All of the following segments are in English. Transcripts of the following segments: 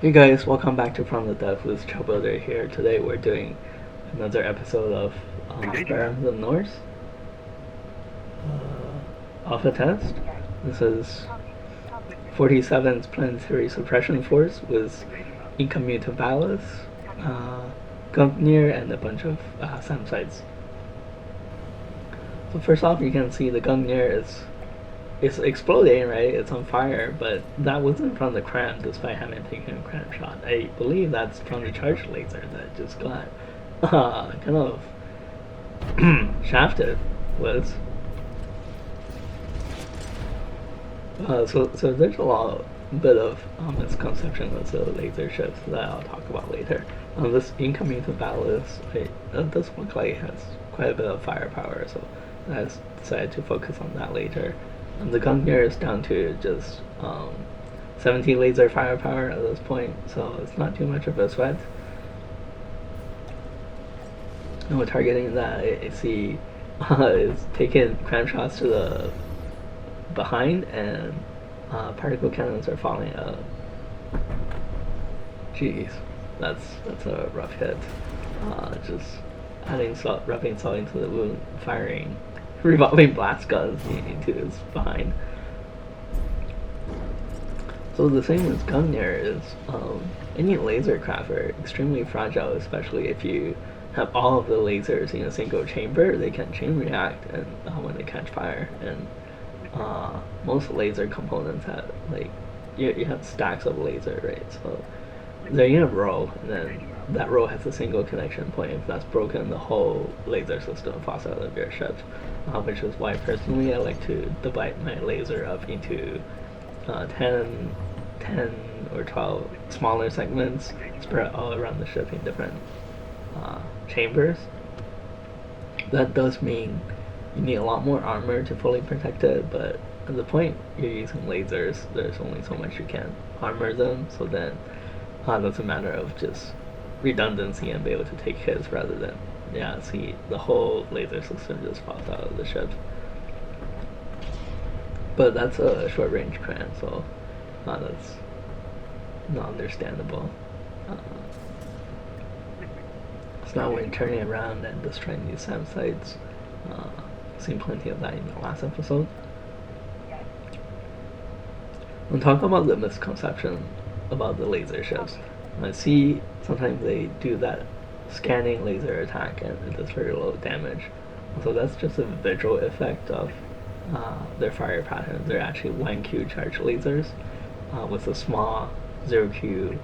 Hey guys, welcome back to Fromthedepths with ChillBuilder here. Today we're doing another episode of Experiments of Norse Alpha Test. This is 47's planetary suppression force with Incommutabilis, Gungnir, and a bunch of SAM sites. So first off, you can see the Gungnir is it's exploding, right? It's on fire, but that wasn't from the cram, despite having taken a cram shot. I believe that's from the charge laser that just got kind of shafted. Was so there's a bit of misconception with the laser ships that I'll talk about later. This Incommutabilis, it does look like it has quite a bit of firepower, so I decided to focus on that later. And the gun gear is down to just 70 laser firepower at this point, so it's not too much of a sweat. And we're targeting that. I see is taking cram shots to the behind, and particle cannons are falling up. Jeez, that's a rough hit. Just adding salt, rubbing salt into the wound, firing revolving blast guns into his behind. So the same as Gungnir is any laser craft are extremely fragile, especially if you have all of the lasers in a single chamber. They can chain react and when they catch fire. And most laser components have you have stacks of laser, right? So they're in a row, and then that row has a single connection point. If that's broken, the whole laser system falls out of your ship, which is why personally I like to divide my laser up into 10 or 12 smaller segments spread all around the ship in different chambers. That does mean you need a lot more armor to fully protect it, but at the point you're using lasers, there's only so much you can armor them, so then that's a matter of just redundancy and be able to take hits rather than see the whole laser system just falls out of the ship. But that's a short range cram, so that's not understandable. So now we're turning around and destroying these SAM sites. Seen plenty of that in the last episode. We'll talk about the misconception about the laser ships. I see sometimes they do that scanning laser attack and it does very low damage. So that's just a visual effect of their fire pattern. They're actually 1Q charge lasers with a small 0Q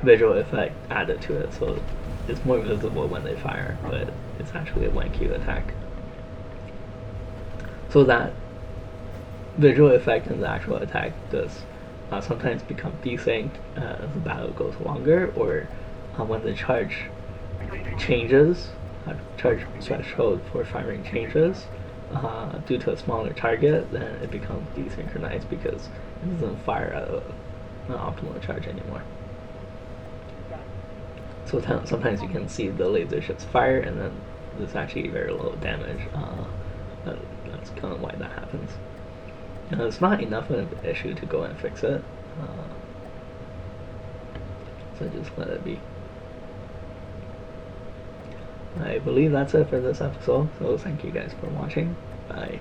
visual effect added to it, so it's more visible when they fire, but it's actually a 1Q attack. So that visual effect and the actual attack does sometimes become desynced as the battle goes longer, or when the charge changes, charge threshold for firing changes due to a smaller target, then it becomes desynchronized because it doesn't fire at an optimal charge anymore. So sometimes you can see the laser ships fire and then there's actually very low damage. That's kind of why that happens. It's not enough of an issue to go and fix it, so just let it be. I believe that's it for this episode, so thank you guys for watching. Bye.